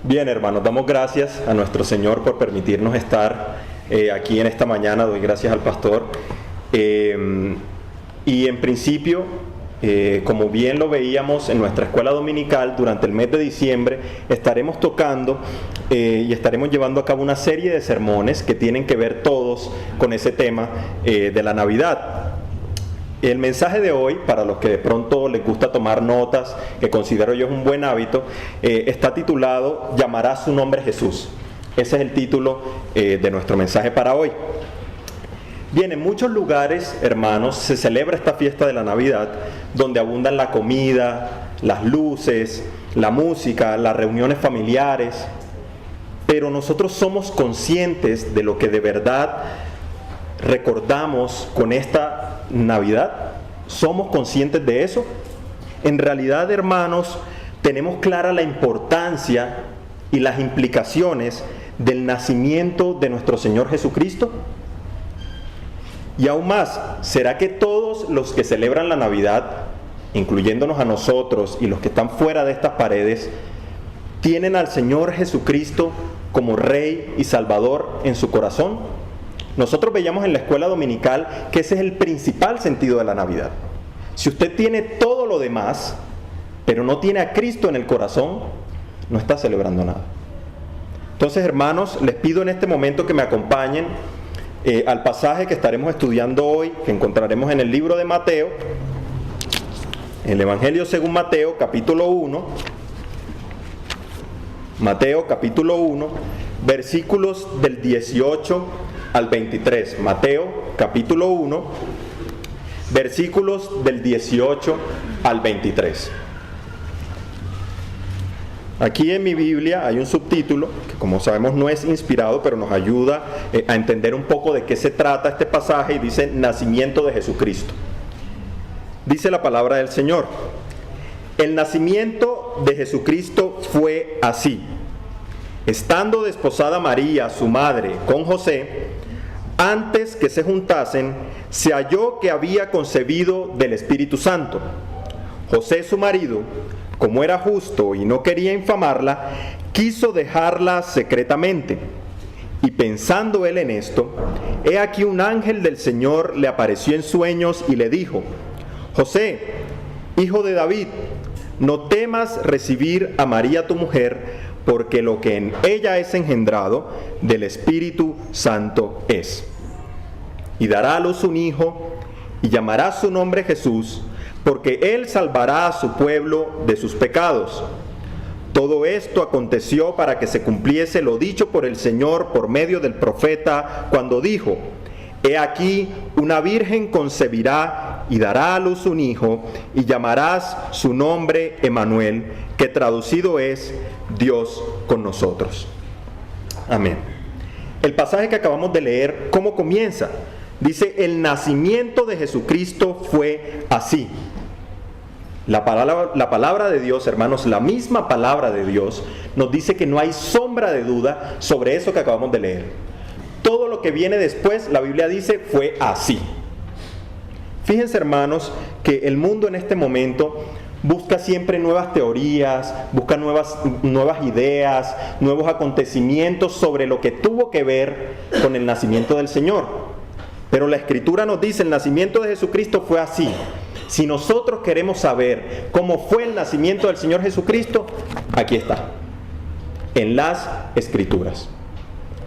Bien, hermanos, damos gracias a nuestro Señor por permitirnos estar aquí en esta mañana. Doy gracias al pastor. Y en principio, como bien lo veíamos en nuestra escuela dominical, durante el mes de diciembre estaremos tocando y estaremos llevando a cabo una serie de sermones que tienen que ver todos con ese tema de la Navidad. El mensaje de hoy, para los que de pronto les gusta tomar notas, que considero yo es un buen hábito, está titulado "Llamarás su nombre Jesús". Ese es el título de nuestro mensaje para hoy. Bien, en muchos lugares, hermanos, se celebra esta fiesta de la Navidad, donde abundan la comida, las luces, la música, las reuniones familiares, pero nosotros somos conscientes de lo que de verdad recordamos con esta Navidad. ¿Somos conscientes de eso? En realidad, hermanos, tenemos clara la importancia y las implicaciones del nacimiento de nuestro Señor Jesucristo. Y aún más, ¿será que todos los que celebran la Navidad, incluyéndonos a nosotros y los que están fuera de estas paredes, tienen al Señor Jesucristo como Rey y Salvador en su corazón? Nosotros veíamos en la escuela dominical que ese es el principal sentido de la Navidad. Si usted tiene todo lo demás, pero no tiene a Cristo en el corazón, no está celebrando nada. Entonces, hermanos, les pido en este momento que me acompañen al pasaje que estaremos estudiando hoy, que encontraremos en el libro de Mateo, el Evangelio según Mateo, capítulo 1. Mateo, capítulo 1, versículos del 18 al 23. Mateo, capítulo 1, versículos del 18 al 23. Aquí en mi Biblia hay un subtítulo que, como sabemos, no es inspirado, pero nos ayuda a entender un poco de qué se trata este pasaje, y dice: Nacimiento de Jesucristo. Dice la palabra del Señor: el nacimiento de Jesucristo fue así. Estando desposada María, su madre, con José, antes que se juntasen, se halló que había concebido del Espíritu Santo. José, su marido, como era justo y no quería infamarla, quiso dejarla secretamente. Y pensando él en esto, he aquí un ángel del Señor le apareció en sueños y le dijo: José, hijo de David, no temas recibir a María tu mujer, porque lo que en ella es engendrado del Espíritu Santo es. Y dará a luz un hijo, y llamará su nombre Jesús, porque él salvará a su pueblo de sus pecados. Todo esto aconteció para que se cumpliese lo dicho por el Señor por medio del profeta, cuando dijo: He aquí, una virgen concebirá y dará a luz un hijo, y llamarás su nombre Emmanuel, que traducido es Dios con nosotros. Amén. El pasaje que acabamos de leer, ¿cómo comienza? Dice: el nacimiento de Jesucristo fue así. La palabra de Dios, hermanos, la misma palabra de Dios, nos dice que no hay sombra de duda sobre eso que acabamos de leer. Todo lo que viene después, la Biblia dice, fue así. Fíjense, hermanos, que el mundo en este momento busca siempre nuevas teorías, busca nuevas ideas, nuevos acontecimientos sobre lo que tuvo que ver con el nacimiento del Señor. Pero la Escritura nos dice: el nacimiento de Jesucristo fue así. Si nosotros queremos saber cómo fue el nacimiento del Señor Jesucristo, aquí está, en las Escrituras.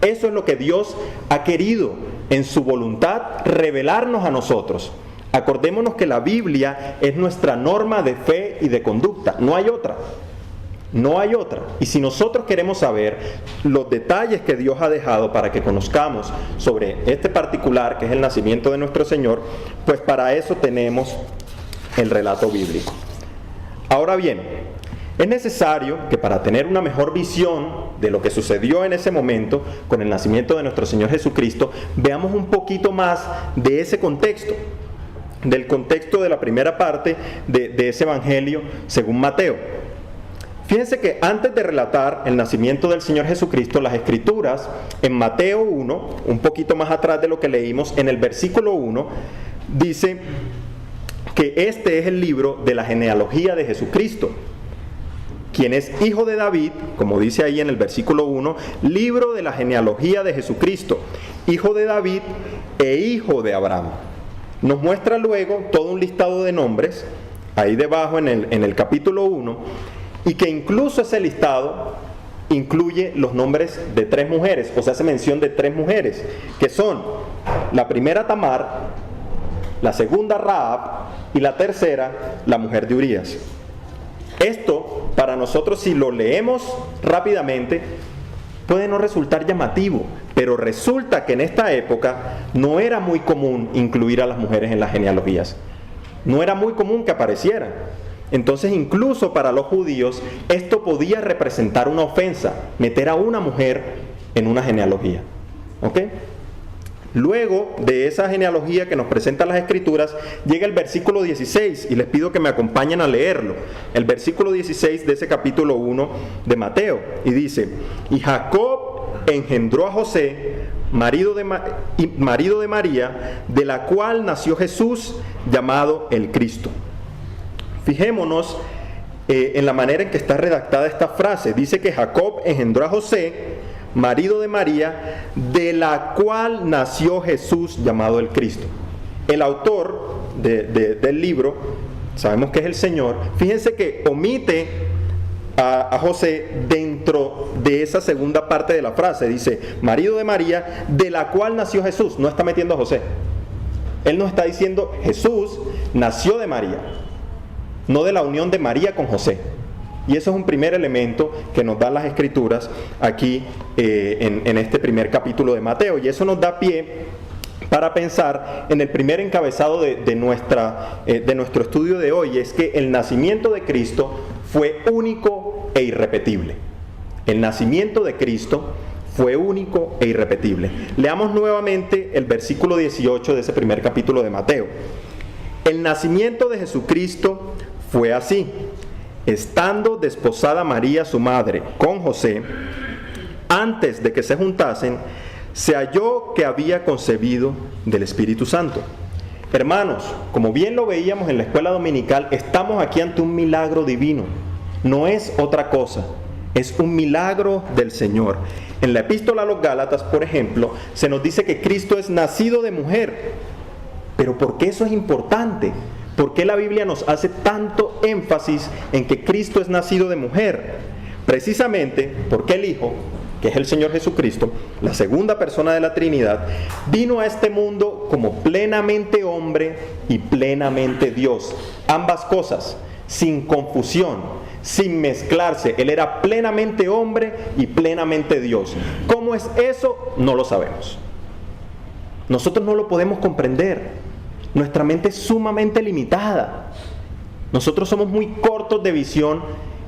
Eso es lo que Dios ha querido en su voluntad revelarnos a nosotros. Acordémonos que la Biblia es nuestra norma de fe y de conducta. No hay otra. No hay otra. Y si nosotros queremos saber los detalles que Dios ha dejado para que conozcamos sobre este particular, que es el nacimiento de nuestro Señor, pues para eso tenemos el relato bíblico. Ahora bien, es necesario que, para tener una mejor visión de lo que sucedió en ese momento con el nacimiento de nuestro Señor Jesucristo, veamos un poquito más de ese contexto, del contexto de la primera parte de ese Evangelio según Mateo. Fíjense que antes de relatar el nacimiento del Señor Jesucristo, las Escrituras, en Mateo 1, un poquito más atrás de lo que leímos, en el versículo 1, dice que este es el libro de la genealogía de Jesucristo. quien es hijo de David, como dice ahí en el versículo 1, libro de la genealogía de Jesucristo, hijo de David e hijo de Abraham. Nos muestra luego todo un listado de nombres, ahí debajo en el capítulo 1, y que incluso ese listado incluye los nombres de 3 mujeres, o sea, hace mención de 3 mujeres, que son la primera Tamar, la segunda Rahab y la tercera la mujer de Urías. Esto, para nosotros, si lo leemos rápidamente, puede no resultar llamativo, pero resulta que en esta época no era muy común incluir a las mujeres en las genealogías. No era muy común que aparecieran. Entonces, incluso para los judíos, esto podía representar una ofensa, meter a una mujer en una genealogía. ¿Ok? Luego de esa genealogía que nos presentan las Escrituras, llega el versículo 16, y les pido que me acompañen a leerlo. El versículo 16 de ese capítulo 1 de Mateo, y dice: y Jacob engendró a José, marido de María, de la cual nació Jesús, llamado el Cristo. Fijémonos en la manera en que está redactada esta frase. Dice que Jacob engendró a José, marido de María, de la cual nació Jesús, llamado el Cristo. El autor del libro, sabemos que es el Señor, fíjense que omite a José dentro de esa segunda parte de la frase. Dice, marido de María, de la cual nació Jesús. No está metiendo a José. Él nos está diciendo, Jesús nació de María, no de la unión de María con José. Y eso es un primer elemento que nos dan las Escrituras aquí en este primer capítulo de Mateo. Y eso nos da pie para pensar en el primer encabezado de nuestro estudio de hoy. Es que el nacimiento de Cristo fue único e irrepetible. El nacimiento de Cristo fue único e irrepetible. Leamos nuevamente el versículo 18 de ese primer capítulo de Mateo. El nacimiento de Jesucristo fue así. Estando desposada María, su madre, con José, antes de que se juntasen, se halló que había concebido del Espíritu Santo. Hermanos, como bien lo veíamos en la escuela dominical, estamos aquí ante un milagro divino. No es otra cosa, es un milagro del Señor. En la epístola a los Gálatas, por ejemplo, se nos dice que Cristo es nacido de mujer. Pero ¿por qué eso es importante? ¿Por qué la Biblia nos hace tanto énfasis en que Cristo es nacido de mujer? Precisamente porque el Hijo, que es el Señor Jesucristo, la segunda persona de la Trinidad, vino a este mundo como plenamente hombre y plenamente Dios. Ambas cosas, sin confusión, sin mezclarse. Él era plenamente hombre y plenamente Dios. ¿Cómo es eso? No lo sabemos. Nosotros no lo podemos comprender. Nuestra mente es sumamente limitada. Nosotros somos muy cortos de visión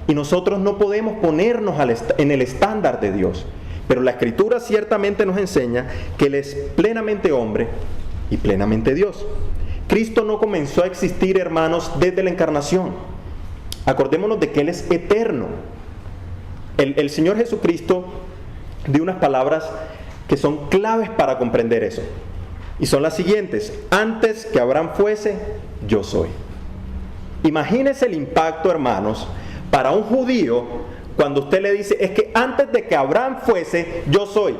y nosotros no podemos ponernos en el estándar de Dios. Pero la Escritura ciertamente nos enseña que Él es plenamente hombre y plenamente Dios. Cristo no comenzó a existir, hermanos, desde la encarnación. Acordémonos de que Él es eterno. El Señor Jesucristo dio unas palabras que son claves para comprender eso. Y son las siguientes: antes que Abraham fuese, yo soy. Imagínese el impacto, hermanos, para un judío cuando usted le dice, es que antes de que Abraham fuese, yo soy.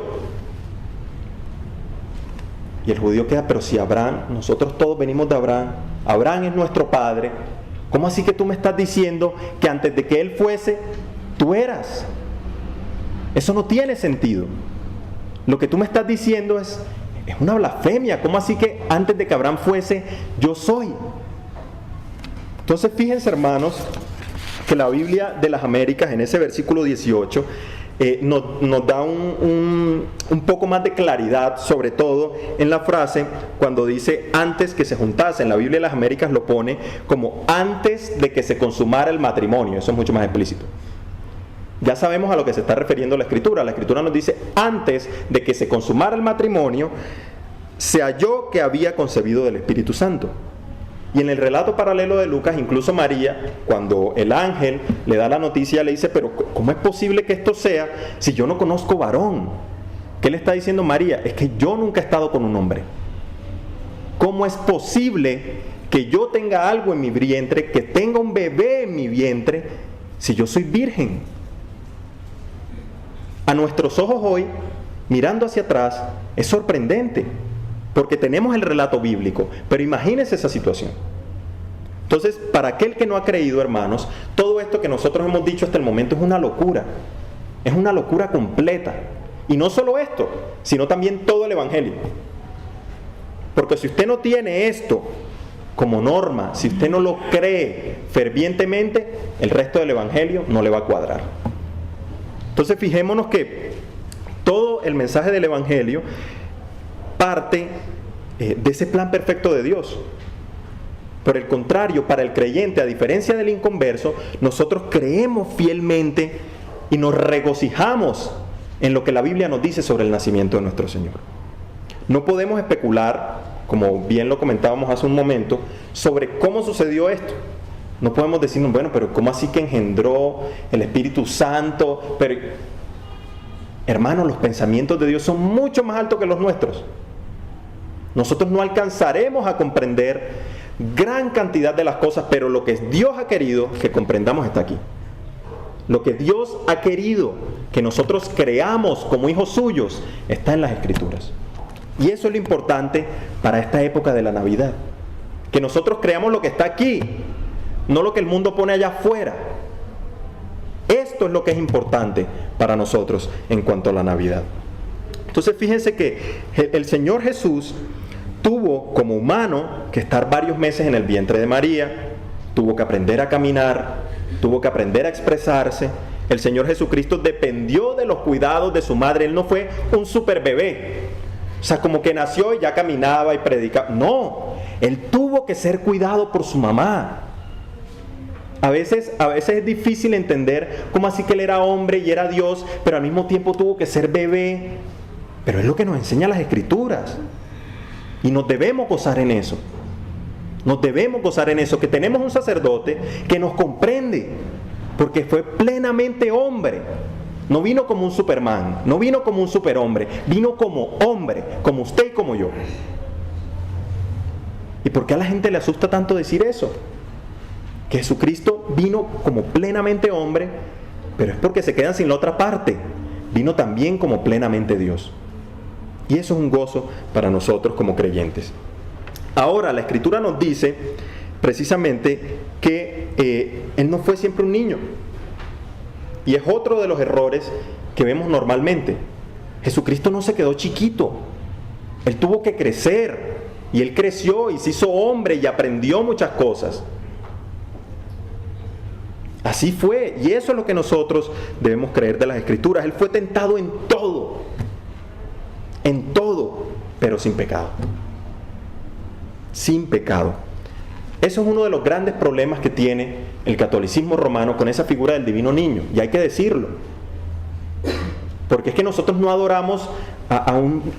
Y el judío queda, pero si Abraham, nosotros todos venimos de Abraham, Abraham es nuestro padre, ¿cómo así que tú me estás diciendo que antes de que él fuese, tú eras? Eso no tiene sentido. Lo que tú me estás diciendo es una blasfemia. ¿Cómo así que antes de que Abraham fuese, yo soy? Entonces fíjense, hermanos, que la Biblia de las Américas en ese versículo 18 nos da un poco más de claridad, sobre todo en la frase cuando dice antes que se juntasen. La Biblia de las Américas lo pone como antes de que se consumara el matrimonio. Eso es mucho más explícito. Ya sabemos a lo que se está refiriendo la Escritura. La Escritura nos dice, antes de que se consumara el matrimonio, se halló que había concebido del Espíritu Santo. Y en el relato paralelo de Lucas, incluso María, cuando el ángel le da la noticia, le dice, pero ¿cómo es posible que esto sea si yo no conozco varón? ¿Qué le está diciendo María? Es que yo nunca he estado con un hombre. ¿Cómo es posible que yo tenga algo en mi vientre, que tenga un bebé en mi vientre, si yo soy virgen? A nuestros ojos hoy, mirando hacia atrás, es sorprendente, porque tenemos el relato bíblico, pero imagínense esa situación. Entonces, para aquel que no ha creído, hermanos, todo esto que nosotros hemos dicho hasta el momento es una locura completa. Y no solo esto, sino también todo el Evangelio. Porque si usted no tiene esto como norma, si usted no lo cree fervientemente, el resto del Evangelio no le va a cuadrar. Entonces fijémonos que todo el mensaje del Evangelio parte de ese plan perfecto de Dios. Por el contrario, para el creyente, a diferencia del inconverso, nosotros creemos fielmente y nos regocijamos en lo que la Biblia nos dice sobre el nacimiento de nuestro Señor. No podemos especular, como bien lo comentábamos hace un momento, sobre cómo sucedió esto. No podemos decirnos, bueno, pero ¿cómo así que engendró el Espíritu Santo? Pero, hermanos, los pensamientos de Dios son mucho más altos que los nuestros. Nosotros no alcanzaremos a comprender gran cantidad de las cosas, pero lo que Dios ha querido que comprendamos está aquí. Lo que Dios ha querido que nosotros creamos como hijos suyos está en las Escrituras. Y eso es lo importante para esta época de la Navidad. Que nosotros creamos lo que está aquí, no lo que el mundo pone allá afuera. Esto es lo que es importante para nosotros en cuanto a la Navidad. Entonces fíjense que el Señor Jesús tuvo como humano que estar varios meses en el vientre de María, tuvo que aprender a caminar, tuvo que aprender a expresarse. El Señor Jesucristo dependió de los cuidados de su madre. Él no fue un super bebé, o sea, como que nació y ya caminaba y predicaba. No, Él tuvo que ser cuidado por su mamá. A veces es difícil entender cómo así que Él era hombre y era Dios, pero al mismo tiempo tuvo que ser bebé. Pero es lo que nos enseñan las Escrituras. Y nos debemos gozar en eso. Nos debemos gozar en eso, que tenemos un sacerdote que nos comprende, porque fue plenamente hombre. No vino como un Superman, no vino como un superhombre, vino como hombre, como usted y como yo. ¿Y por qué a la gente le asusta tanto decir eso? Que Jesucristo vino como plenamente hombre, pero es porque se quedan sin la otra parte. Vino también como plenamente Dios. Y eso es un gozo para nosotros como creyentes. Ahora, la Escritura nos dice precisamente que Él no fue siempre un niño. Y es otro de los errores que vemos normalmente. Jesucristo no se quedó chiquito. Él tuvo que crecer. Y Él creció y se hizo hombre y aprendió muchas cosas. Así fue. Y eso es lo que nosotros debemos creer de las Escrituras. Él fue tentado en todo. En todo, pero sin pecado. Sin pecado. Eso es uno de los grandes problemas que tiene el catolicismo romano con esa figura del divino niño, y hay que decirlo. Porque es que nosotros no adoramos a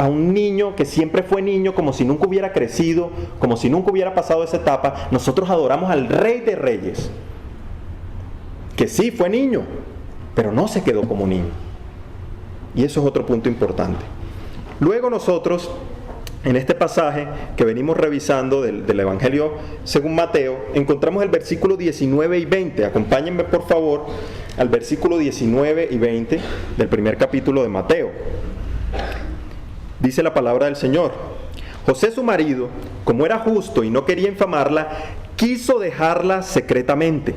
un niño que siempre fue niño, como si nunca hubiera crecido, como si nunca hubiera pasado esa etapa. Nosotros adoramos al Rey de Reyes, que sí fue niño, pero no se quedó como niño. Y eso es otro punto importante. Luego nosotros, en este pasaje que venimos revisando del Evangelio según Mateo, encontramos el versículo 19 y 20. Acompáñenme por favor al versículo 19 y 20 del primer capítulo de Mateo. Dice la palabra del Señor: José, su marido, como era justo y no quería infamarla, quiso dejarla secretamente.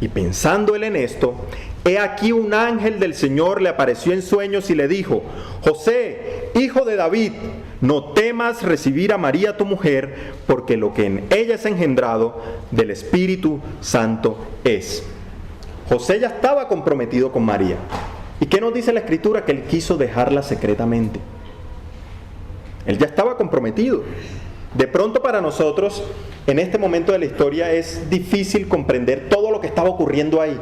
Y pensando él en esto, he aquí un ángel del Señor le apareció en sueños y le dijo: José, hijo de David, no temas recibir a María tu mujer, porque lo que en ella es engendrado del Espíritu Santo es. José ya estaba comprometido con María. ¿Y qué nos dice la Escritura? Que él quiso dejarla secretamente. Él ya estaba comprometido. De pronto para nosotros, en este momento de la historia, es difícil comprender todo lo que estaba ocurriendo ahí.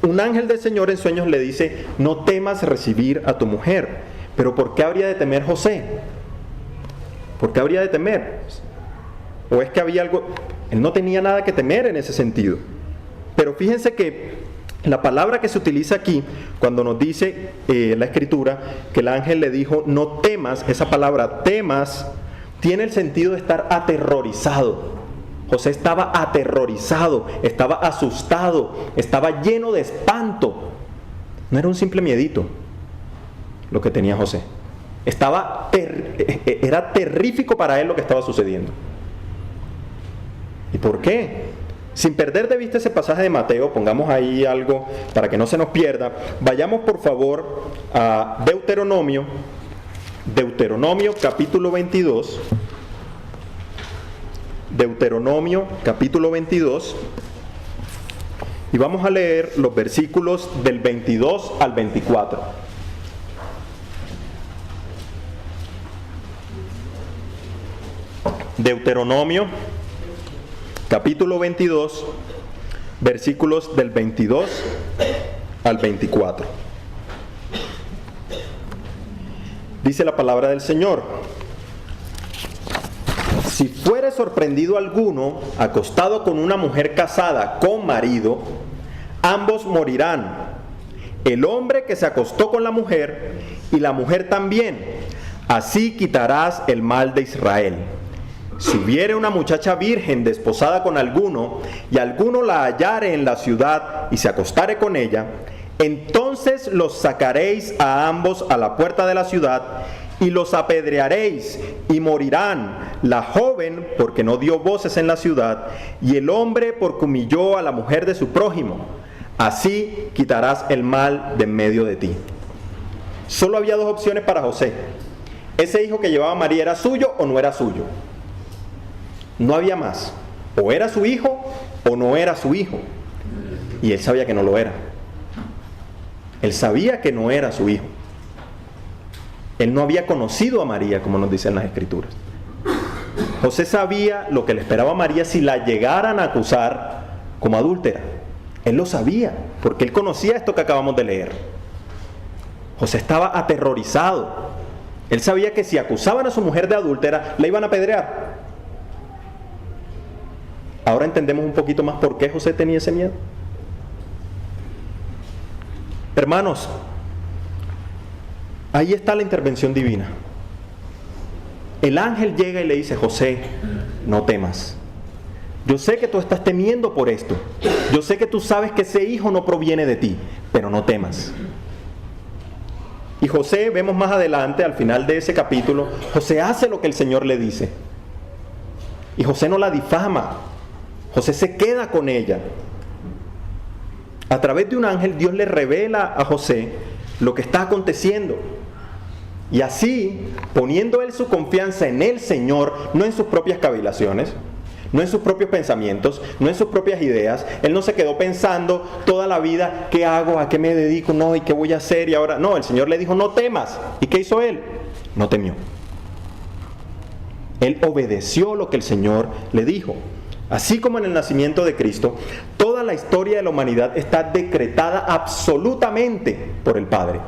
Un ángel del Señor en sueños le dice: no temas recibir a tu mujer. Pero ¿por qué habría de temer José? ¿Por qué habría de temer? ¿O es que había algo? Él no tenía nada que temer en ese sentido. Pero fíjense que la palabra que se utiliza aquí, cuando nos dice la Escritura que el ángel le dijo no temas, esa palabra temas tiene el sentido de estar aterrorizado. José estaba aterrorizado, estaba asustado, estaba lleno de espanto. No era un simple miedito lo que tenía José. Era terrífico para él lo que estaba sucediendo. ¿Y por qué? Sin perder de vista ese pasaje de Mateo, pongamos ahí algo para que no se nos pierda. Vayamos por favor a Deuteronomio capítulo 22. Deuteronomio capítulo 22. Y vamos a leer los versículos del 22 al 24. Deuteronomio capítulo 22, versículos del 22 al 24. Dice la palabra del Señor: si fuere sorprendido alguno acostado con una mujer casada con marido, ambos morirán, el hombre que se acostó con la mujer y la mujer también. Así quitarás el mal de Israel. Si hubiere una muchacha virgen desposada con alguno, y alguno la hallare en la ciudad y se acostare con ella, entonces los sacaréis a ambos a la puerta de la ciudad, y los apedrearéis, y morirán, la joven porque no dio voces en la ciudad, y el hombre porque humilló a la mujer de su prójimo. Así quitarás el mal de en medio de ti. Solo había dos opciones para José. Ese hijo que llevaba María, ¿era suyo o no era suyo? No había más. O era su hijo o no era su hijo. Y él sabía que no lo era. Él sabía que no era su hijo. Él no había conocido a María, como nos dicen las Escrituras. José sabía lo que le esperaba a María si la llegaran a acusar como adúltera. Él lo sabía, porque él conocía esto que acabamos de leer. José estaba aterrorizado. Él sabía que si acusaban a su mujer de adúltera, la iban a apedrear. Ahora entendemos un poquito más por qué José tenía ese miedo. Hermanos, ahí está la intervención divina. El ángel llega y le dice: José, no temas. Yo sé que tú estás temiendo por esto. Yo sé que tú sabes que ese hijo no proviene de ti, pero no temas. Y José, vemos más adelante, al final de ese capítulo, José hace lo que el Señor le dice. Y José no la difama. José se queda con ella. A través de un ángel, Dios le revela a José lo que está aconteciendo. Y así, poniendo él su confianza en el Señor, no en sus propias cavilaciones, no en sus propios pensamientos, no en sus propias ideas. Él no se quedó pensando toda la vida: ¿qué hago? ¿A qué me dedico? No, ¿y qué voy a hacer? Y ahora, no, el Señor le dijo: no temas. ¿Y qué hizo él? No temió. Él obedeció lo que el Señor le dijo. Así como en el nacimiento de Cristo, toda la historia de la humanidad está decretada absolutamente por el Padre.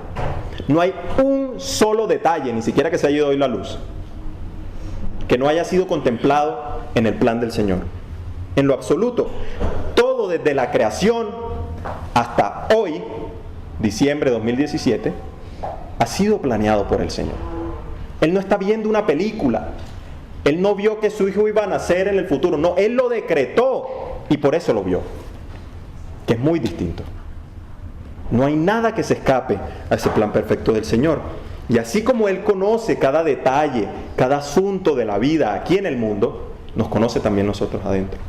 No hay un solo detalle, ni siquiera que se haya ido hoy la luz, que no haya sido contemplado en el plan del Señor. En lo absoluto, todo desde la creación hasta hoy, diciembre de 2017, ha sido planeado por el Señor. Él no está viendo una película. Él no vio que su hijo iba a nacer en el futuro. No, Él lo decretó y por eso lo vio. Que es muy distinto. No hay nada que se escape a ese plan perfecto del Señor. Y así como Él conoce cada detalle, cada asunto de la vida aquí en el mundo, nos conoce también nosotros adentro.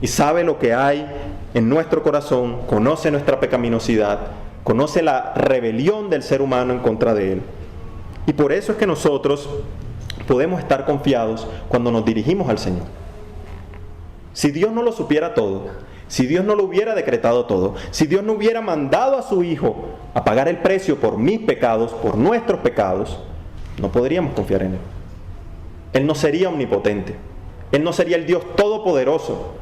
Y sabe lo que hay en nuestro corazón, conoce nuestra pecaminosidad, conoce la rebelión del ser humano en contra de Él. Y por eso es que nosotros podemos estar confiados cuando nos dirigimos al Señor. Si Dios no lo supiera todo, si Dios no lo hubiera decretado todo, si Dios no hubiera mandado a su Hijo a pagar el precio por mis pecados, por nuestros pecados, no podríamos confiar en Él. Él no sería omnipotente. Él no sería el Dios todopoderoso.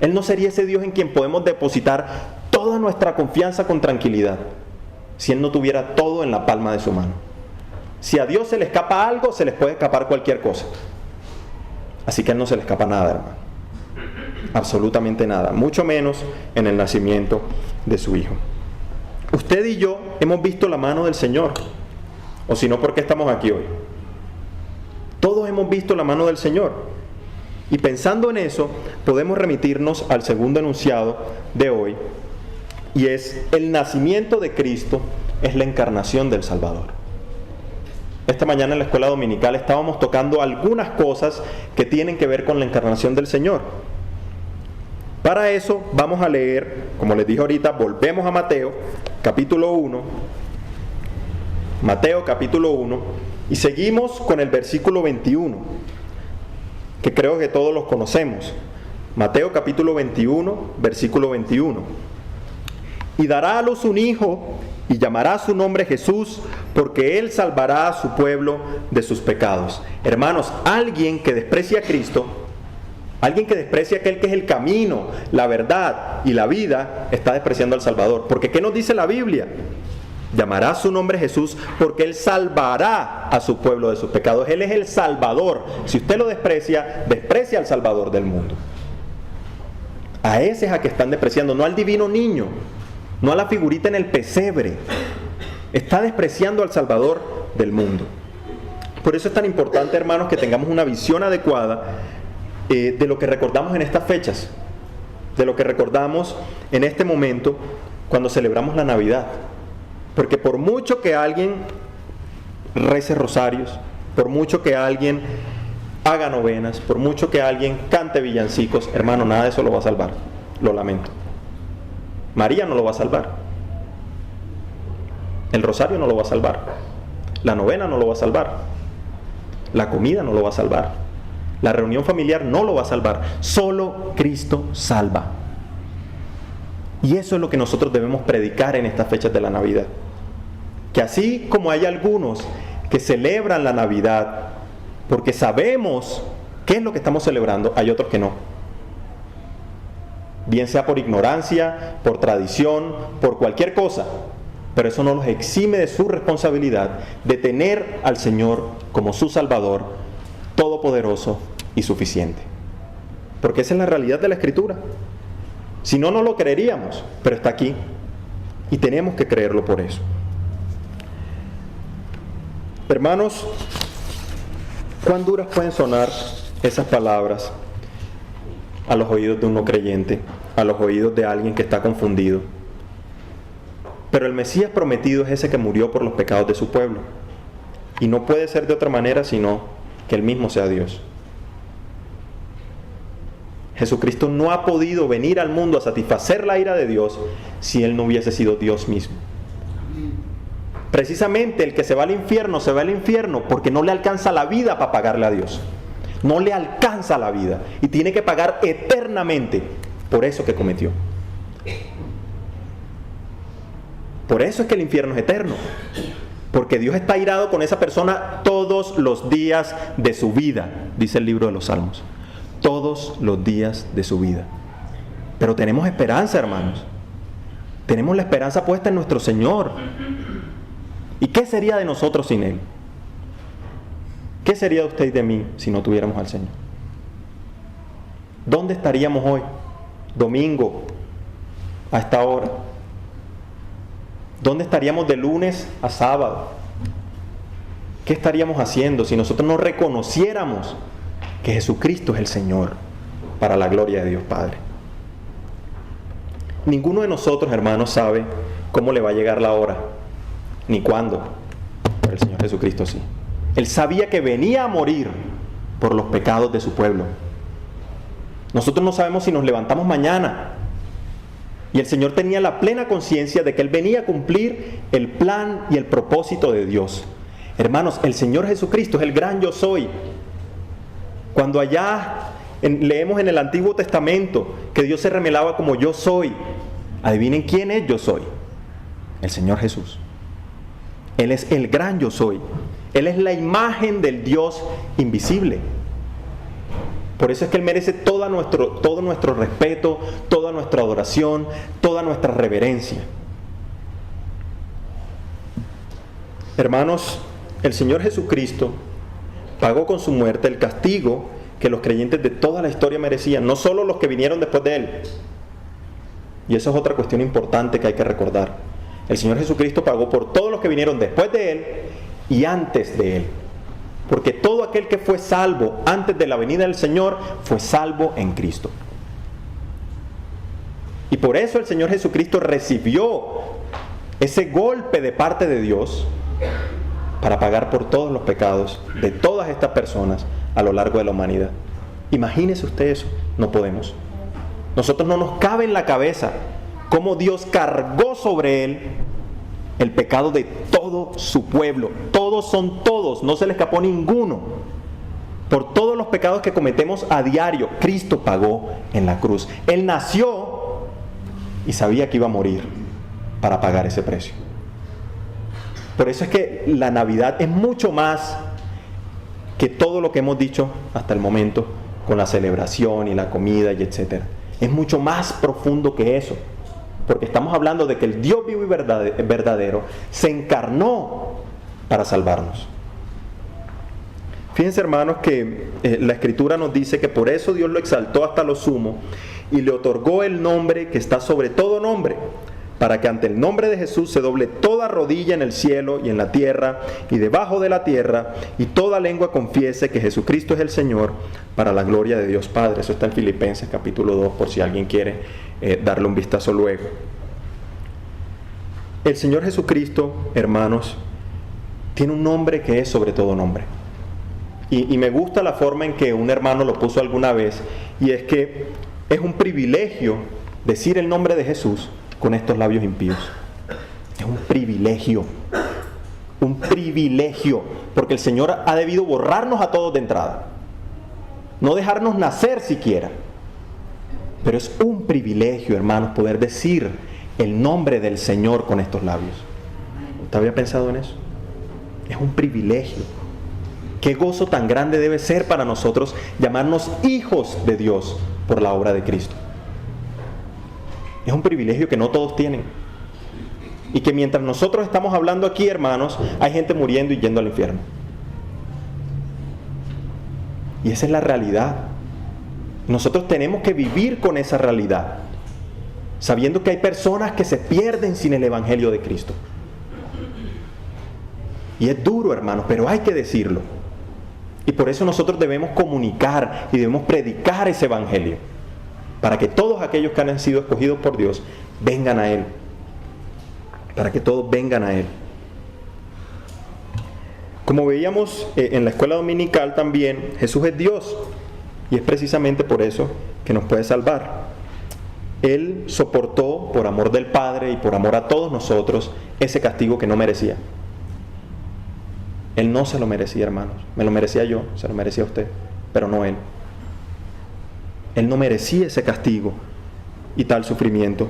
Él no sería ese Dios en quien podemos depositar toda nuestra confianza con tranquilidad, si Él no tuviera todo en la palma de su mano. Si a Dios se le escapa algo, se les puede escapar cualquier cosa. Así que a Él no se le escapa nada, hermano. Absolutamente nada. Mucho menos en el nacimiento de su Hijo. Usted y yo hemos visto la mano del Señor. O si no, ¿por qué estamos aquí hoy? Todos hemos visto la mano del Señor. Y pensando en eso, podemos remitirnos al segundo enunciado de hoy, y es: el nacimiento de Cristo es la encarnación del Salvador. Esta mañana en la escuela dominical estábamos tocando algunas cosas que tienen que ver con la encarnación del Señor. Para eso vamos a leer, como les dije ahorita, volvemos a Mateo, capítulo 1. Mateo, capítulo 1, y seguimos con el versículo 21, que creo que todos los conocemos. Mateo, capítulo 21, versículo 21. Y dará a luz un hijo, y llamará su nombre Jesús, porque él salvará a su pueblo de sus pecados. Hermanos, alguien que desprecia a Cristo, alguien que desprecia a aquel que es el camino, la verdad y la vida, está despreciando al Salvador. Porque ¿qué nos dice la Biblia? Llamará su nombre Jesús, porque él salvará a su pueblo de sus pecados. Él es el Salvador. Si usted lo desprecia, desprecia al Salvador del mundo. A ese es a que están despreciando, no al divino niño, no a la figurita en el pesebre. Está despreciando al Salvador del mundo. Por eso es tan importante, hermanos, que tengamos una visión adecuada de lo que recordamos en estas fechas, de lo que recordamos en este momento cuando celebramos la Navidad. Porque por mucho que alguien rece rosarios, por mucho que alguien haga novenas, por mucho que alguien cante villancicos, hermano, nada de eso lo va a salvar. Lo lamento. María no lo va a salvar. El rosario no lo va a salvar. La novena no lo va a salvar. La comida no lo va a salvar. La reunión familiar no lo va a salvar. Solo Cristo salva. Y eso es lo que nosotros debemos predicar en estas fechas de la Navidad. Que así como hay algunos que celebran la Navidad porque sabemos qué es lo que estamos celebrando, hay otros que no. Bien sea por ignorancia, por tradición, por cualquier cosa. Pero eso no los exime de su responsabilidad de tener al Señor como su Salvador, todopoderoso y suficiente. Porque esa es la realidad de la Escritura. Si no, no lo creeríamos, pero está aquí. Y tenemos que creerlo por eso. Hermanos, ¿cuán duras pueden sonar esas palabras a los oídos de un no creyente, a los oídos de alguien que está confundido? Pero el Mesías prometido es ese que murió por los pecados de su pueblo. Y no puede ser de otra manera sino que Él mismo sea Dios. Jesucristo no ha podido venir al mundo a satisfacer la ira de Dios si Él no hubiese sido Dios mismo. Precisamente el que se va al infierno porque no le alcanza la vida para pagarle a Dios. No le alcanza la vida y tiene que pagar eternamente por eso que cometió. Por eso es que el infierno es eterno. Porque Dios está airado con esa persona todos los días de su vida, dice el libro de los Salmos. Todos los días de su vida. Pero tenemos esperanza, hermanos. Tenemos la esperanza puesta en nuestro Señor. ¿Y qué sería de nosotros sin Él? ¿Qué sería de usted y de mí si no tuviéramos al Señor? ¿Dónde estaríamos hoy? Domingo, a esta hora. ¿Dónde estaríamos de lunes a sábado? ¿Qué estaríamos haciendo si nosotros no reconociéramos que Jesucristo es el Señor para la gloria de Dios Padre? Ninguno de nosotros, hermanos, sabe cómo le va a llegar la hora, ni cuándo, pero el Señor Jesucristo sí. Él sabía que venía a morir por los pecados de su pueblo. Nosotros no sabemos si nos levantamos mañana. Y el Señor tenía la plena conciencia de que Él venía a cumplir el plan y el propósito de Dios. Hermanos, el Señor Jesucristo es el gran yo soy. Cuando allá leemos en el Antiguo Testamento que Dios se revelaba como yo soy, adivinen quién es yo soy. El Señor Jesús. Él es el gran yo soy. Él es la imagen del Dios invisible. Por eso es que Él merece todo nuestro respeto, toda nuestra adoración, toda nuestra reverencia. Hermanos, el Señor Jesucristo pagó con su muerte el castigo que los creyentes de toda la historia merecían, no solo los que vinieron después de Él. Y eso es otra cuestión importante que hay que recordar. El Señor Jesucristo pagó por todos los que vinieron después de Él y antes de Él. Porque todo aquel que fue salvo antes de la venida del Señor fue salvo en Cristo. Y por eso el Señor Jesucristo recibió ese golpe de parte de Dios para pagar por todos los pecados de todas estas personas a lo largo de la humanidad. Imagínese usted eso. No podemos. Nosotros no nos cabe en la cabeza cómo Dios cargó sobre Él el pecado de todo su pueblo. Todos son todos, no se le escapó ninguno. Por todos los pecados que cometemos a diario, Cristo pagó en la cruz. Él nació y sabía que iba a morir para pagar ese precio. Por eso es que la Navidad es mucho más que todo lo que hemos dicho hasta el momento con la celebración y la comida y etcétera. Es mucho más profundo que eso, porque estamos hablando de que el Dios vivo y verdadero se encarnó para salvarnos. Fíjense, hermanos, que la Escritura nos dice que por eso Dios lo exaltó hasta lo sumo y le otorgó el nombre que está sobre todo nombre, para que ante el nombre de Jesús se doble toda rodilla en el cielo y en la tierra y debajo de la tierra, y toda lengua confiese que Jesucristo es el Señor, para la gloria de Dios Padre. Eso está en Filipenses capítulo 2, por si alguien quiere darle un vistazo luego. El Señor Jesucristo, hermanos, tiene un nombre que es sobre todo nombre. Y me gusta la forma en que un hermano lo puso alguna vez, y es que es un privilegio decir el nombre de Jesús con estos labios impíos. Es un privilegio, porque el Señor ha debido borrarnos a todos de entrada, no dejarnos nacer siquiera, pero es un privilegio, hermanos, poder decir el nombre del Señor con estos labios. ¿Usted había pensado en eso? Es un privilegio. Qué gozo tan grande debe ser para nosotros llamarnos hijos de Dios por la obra de Cristo. Es un privilegio que no todos tienen. Y que mientras nosotros estamos hablando aquí, hermanos, hay gente muriendo y yendo al infierno. Y esa es la realidad. Nosotros tenemos que vivir con esa realidad, sabiendo que hay personas que se pierden sin el Evangelio de Cristo. Y es duro, hermanos, pero hay que decirlo. Y por eso nosotros debemos comunicar y debemos predicar ese Evangelio, para que todos aquellos que han sido escogidos por Dios vengan a Él. Para que todos vengan a Él. Como veíamos en la escuela dominical también, Jesús es Dios. Y es precisamente por eso que nos puede salvar. Él soportó, por amor del Padre y por amor a todos nosotros, ese castigo que no merecía. Él no se lo merecía, hermanos. Me lo merecía yo, se lo merecía usted, pero no Él. Él no merecía ese castigo y tal sufrimiento,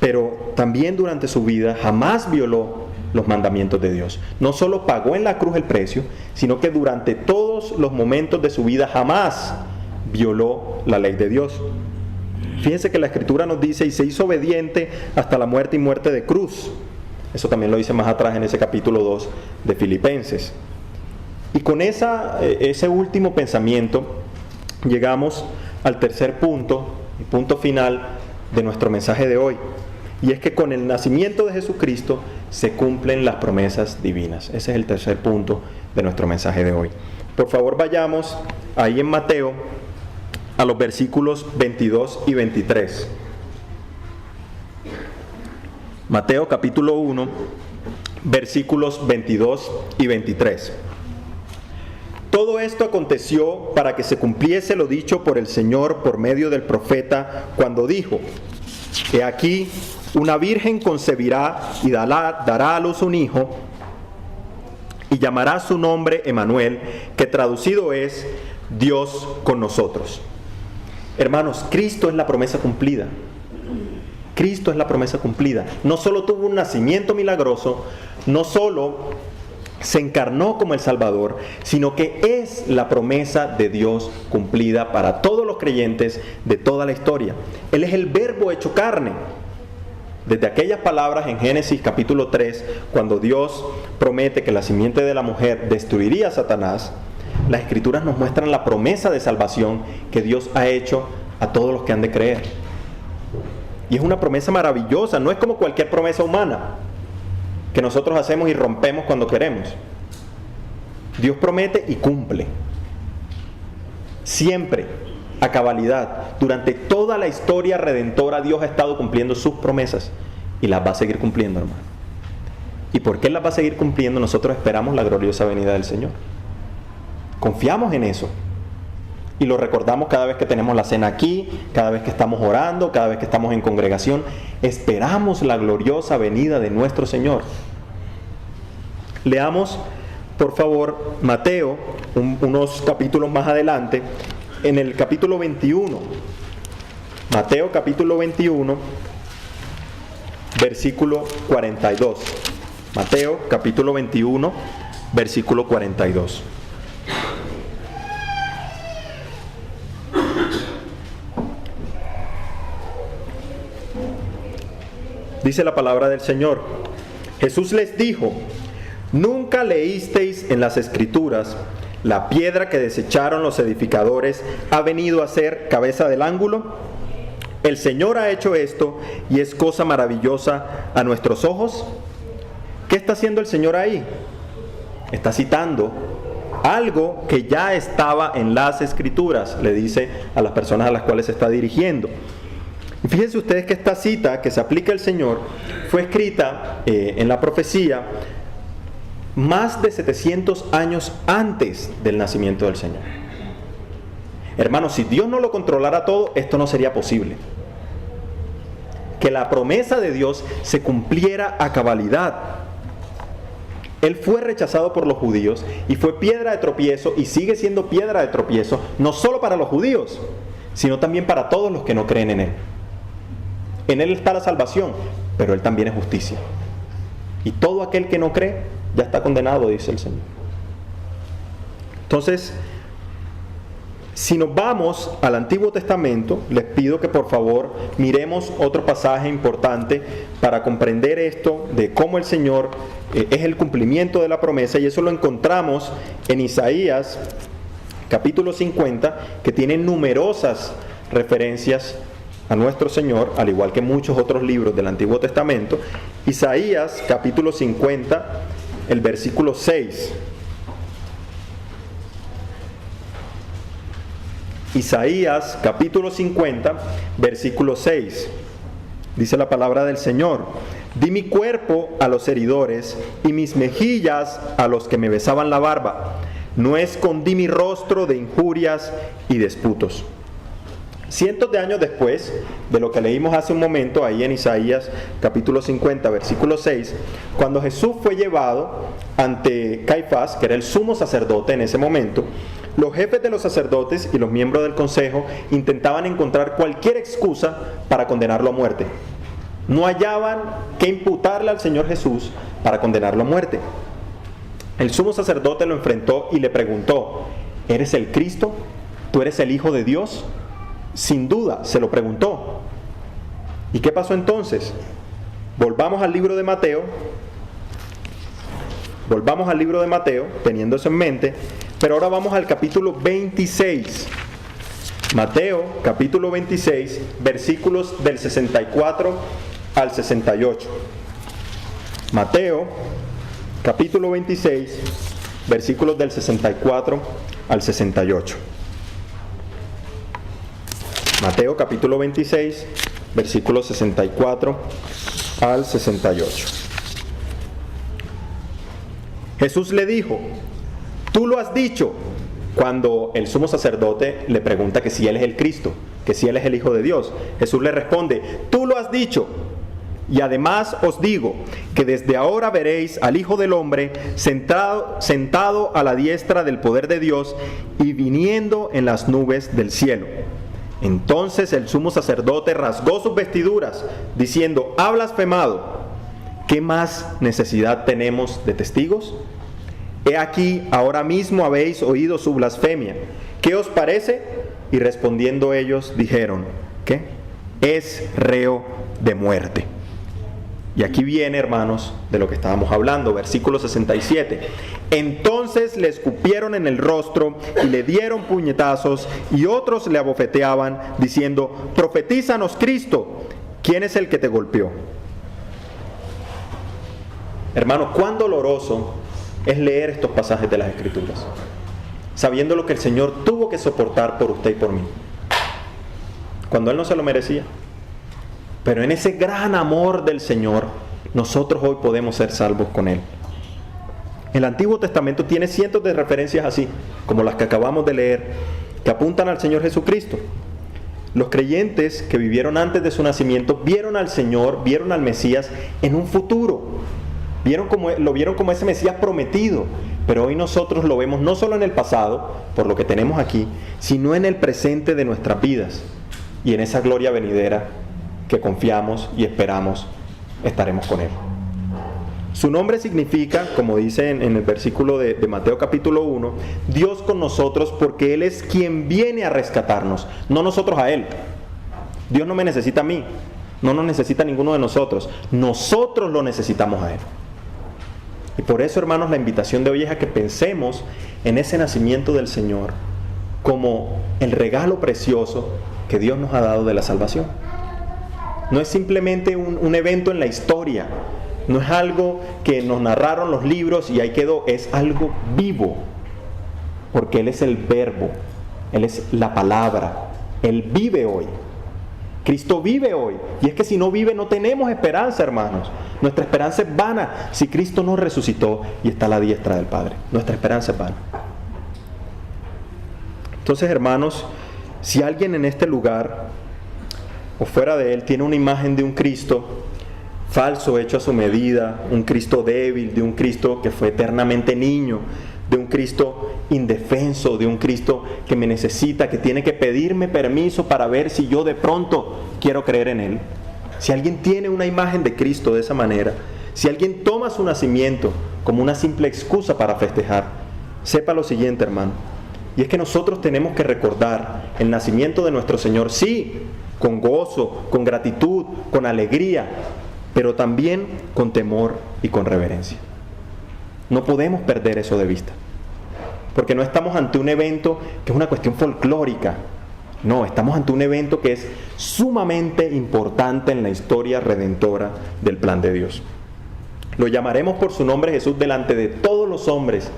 pero también durante su vida jamás violó los mandamientos de Dios. No solo pagó en la cruz el precio, sino que durante todos los momentos de su vida jamás violó la ley de Dios. Fíjense que la Escritura nos dice, y se hizo obediente hasta la muerte y muerte de cruz. Eso también lo dice más atrás en ese capítulo 2 de Filipenses. Y con ese último pensamiento llegamos al tercer punto, el punto final de nuestro mensaje de hoy. Y es que con el nacimiento de Jesucristo se cumplen las promesas divinas. Ese es el tercer punto de nuestro mensaje de hoy. Por favor, vayamos ahí en Mateo a los versículos 22 y 23. Mateo capítulo 1, versículos 22 y 23. Todo esto aconteció para que se cumpliese lo dicho por el Señor por medio del profeta, cuando dijo: He aquí, una virgen concebirá y dará a luz un hijo, y llamará su nombre Emmanuel, que traducido es Dios con nosotros. Hermanos, Cristo es la promesa cumplida. Cristo es la promesa cumplida. No solo tuvo un nacimiento milagroso, no solo se encarnó como el Salvador, sino que es la promesa de Dios cumplida para todos los creyentes de toda la historia. Él es el Verbo hecho carne. Desde aquellas palabras en Génesis capítulo 3, cuando Dios promete que la simiente de la mujer destruiría a Satanás, las Escrituras nos muestran la promesa de salvación que Dios ha hecho a todos los que han de creer. Y es una promesa maravillosa, no es como cualquier promesa humana que nosotros hacemos y rompemos cuando queremos. Dios promete y cumple. Siempre, a cabalidad. Durante toda la historia redentora, Dios ha estado cumpliendo sus promesas y las va a seguir cumpliendo, hermano. ¿Y por qué las va a seguir cumpliendo? Nosotros esperamos la gloriosa venida del Señor. Confiamos en eso. Y lo recordamos cada vez que tenemos la cena aquí, cada vez que estamos orando, cada vez que estamos en congregación. Esperamos la gloriosa venida de nuestro Señor. Leamos, por favor, Mateo, unos capítulos más adelante, en el capítulo 21. Mateo capítulo 21, versículo 42. Mateo capítulo 21, versículo 42. Dice la palabra del Señor. Jesús les dijo: ¿nunca leísteis en las Escrituras: la piedra que desecharon los edificadores ha venido a ser cabeza del ángulo? El Señor ha hecho esto y es cosa maravillosa a nuestros ojos. ¿Qué está haciendo el Señor ahí? Está citando algo que ya estaba en las Escrituras, le dice a las personas a las cuales se está dirigiendo. Y fíjense ustedes que esta cita que se aplica al Señor fue escrita en la profecía más de 700 años antes del nacimiento del Señor. Hermanos, si Dios no lo controlara todo, esto no sería posible. Que la promesa de Dios se cumpliera a cabalidad. Él fue rechazado por los judíos y fue piedra de tropiezo y sigue siendo piedra de tropiezo, no solo para los judíos, sino también para todos los que no creen en Él. En Él está la salvación, pero Él también es justicia. Y todo aquel que no cree ya está condenado, dice el Señor. Entonces, si nos vamos al Antiguo Testamento, les pido que por favor miremos otro pasaje importante para comprender esto de cómo el Señor es el cumplimiento de la promesa, y eso lo encontramos en Isaías capítulo 50, que tiene numerosas referencias a nuestro Señor, al igual que muchos otros libros del Antiguo Testamento. Isaías capítulo 50, el versículo 6. Isaías capítulo 50, versículo 6. Dice la palabra del Señor: di mi cuerpo a los heridores y mis mejillas a los que me besaban la barba. No escondí mi rostro de injurias y disputos. Cientos de años después de lo que leímos hace un momento ahí en Isaías capítulo 50, versículo 6, cuando Jesús fue llevado ante Caifás, que era el sumo sacerdote en ese momento, los jefes de los sacerdotes y los miembros del consejo intentaban encontrar cualquier excusa para condenarlo a muerte. No hallaban qué imputarle al Señor Jesús para condenarlo a muerte. El sumo sacerdote lo enfrentó y le preguntó: ¿eres el Cristo? ¿Tú eres el Hijo de Dios? Sin duda, se lo preguntó. ¿Y qué pasó entonces? Volvamos al libro de Mateo, teniendo eso en mente, pero ahora vamos al capítulo 26. Mateo, capítulo 26, versículos del 64 al 68. Mateo, capítulo 26, versículos del 64 al 68. Mateo capítulo 26, versículos 64 al 68. Jesús le dijo: tú lo has dicho, cuando el sumo sacerdote le pregunta que si Él es el Cristo, que si Él es el Hijo de Dios. Jesús le responde: tú lo has dicho, y además os digo que desde ahora veréis al Hijo del Hombre sentado a la diestra del poder de Dios y viniendo en las nubes del cielo. Entonces el sumo sacerdote rasgó sus vestiduras, diciendo: ha blasfemado. ¿Qué más necesidad tenemos de testigos? He aquí, ahora mismo habéis oído su blasfemia. ¿Qué os parece? Y respondiendo ellos dijeron: ¿qué? Es reo de muerte. Y aquí viene, hermanos, de lo que estábamos hablando, versículo 67. Entonces le escupieron en el rostro y le dieron puñetazos, y otros le abofeteaban, diciendo: profetízanos, Cristo, ¿quién es el que te golpeó? Hermanos, cuán doloroso es leer estos pasajes de las Escrituras, sabiendo lo que el Señor tuvo que soportar por usted y por mí, cuando Él no se lo merecía. Pero en ese gran amor del Señor, nosotros hoy podemos ser salvos con Él. El Antiguo Testamento tiene cientos de referencias así, como las que acabamos de leer, que apuntan al Señor Jesucristo. Los creyentes que vivieron antes de su nacimiento vieron al Señor, vieron al Mesías en un futuro. Lo vieron como ese Mesías prometido. Pero hoy nosotros lo vemos no solo en el pasado, por lo que tenemos aquí, sino en el presente de nuestras vidas. Y en esa gloria venidera que confiamos y esperamos estaremos con Él. Su nombre significa, como dice en el versículo de Mateo capítulo 1, Dios con nosotros, porque Él es quien viene a rescatarnos, no nosotros a Él. Dios no me necesita a mí, no nos necesita a ninguno de nosotros. Nosotros lo necesitamos a Él. Y por eso, hermanos, la invitación de hoy es a que pensemos en ese nacimiento del Señor como el regalo precioso que Dios nos ha dado de la salvación. No es simplemente un evento en la historia, no es algo que nos narraron los libros y ahí quedó, es algo vivo, porque Él es el verbo, Él es la palabra, Él vive hoy. Cristo vive hoy, y es que si no vive no tenemos esperanza, hermanos. Nuestra esperanza es vana si Cristo no resucitó y está a la diestra del Padre. Nuestra esperanza es vana. Entonces, hermanos, si alguien en este lugar o fuera de él tiene una imagen de un Cristo falso, hecho a su medida, un Cristo débil, de un Cristo que fue eternamente niño, de un Cristo indefenso, de un Cristo que me necesita, que tiene que pedirme permiso para ver si yo de pronto quiero creer en Él. Si alguien tiene una imagen de Cristo de esa manera, si alguien toma su nacimiento como una simple excusa para festejar, sepa lo siguiente, hermano, y es que nosotros tenemos que recordar el nacimiento de nuestro Señor, sí, con gozo, con gratitud, con alegría, pero también con temor y con reverencia. No podemos perder eso de vista, porque no estamos ante un evento que es una cuestión folclórica. No, estamos ante un evento que es sumamente importante en la historia redentora del plan de Dios. Lo llamaremos por su nombre Jesús delante de todos los hombres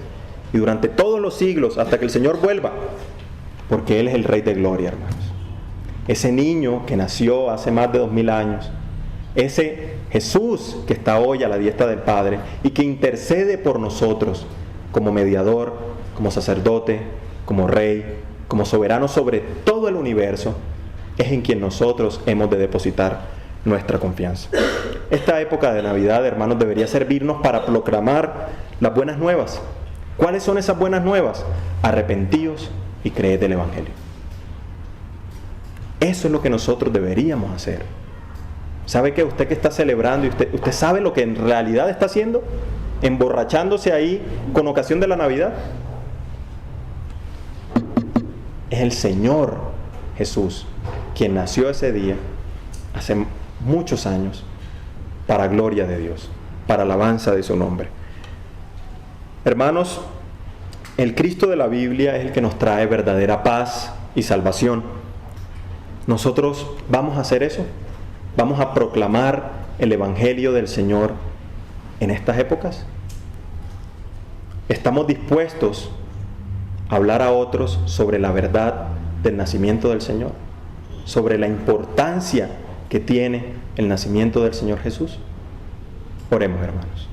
y durante todos los siglos hasta que el Señor vuelva, porque Él es el Rey de Gloria, hermanos. Ese niño que nació hace más de 2000 años, ese Jesús que está hoy a la diestra del Padre y que intercede por nosotros como mediador, como sacerdote, como rey, como soberano sobre todo el universo, es en quien nosotros hemos de depositar nuestra confianza. Esta época de Navidad, hermanos, debería servirnos para proclamar las buenas nuevas. ¿Cuáles son esas buenas nuevas? Arrepentíos y creed el Evangelio. Eso es lo que nosotros deberíamos hacer. ¿Sabe que usted que está celebrando y usted sabe lo que en realidad está haciendo? Emborrachándose ahí con ocasión de la Navidad. Es el Señor Jesús quien nació ese día, hace muchos años, para gloria de Dios, para alabanza de su nombre. Hermanos, el Cristo de la Biblia es el que nos trae verdadera paz y salvación. Nosotros vamos a hacer eso. Vamos a proclamar el Evangelio del Señor en estas épocas. ¿Estamos dispuestos a hablar a otros sobre la verdad del nacimiento del Señor? Sobre la importancia que tiene el nacimiento del Señor Jesús. Oremos, hermanos.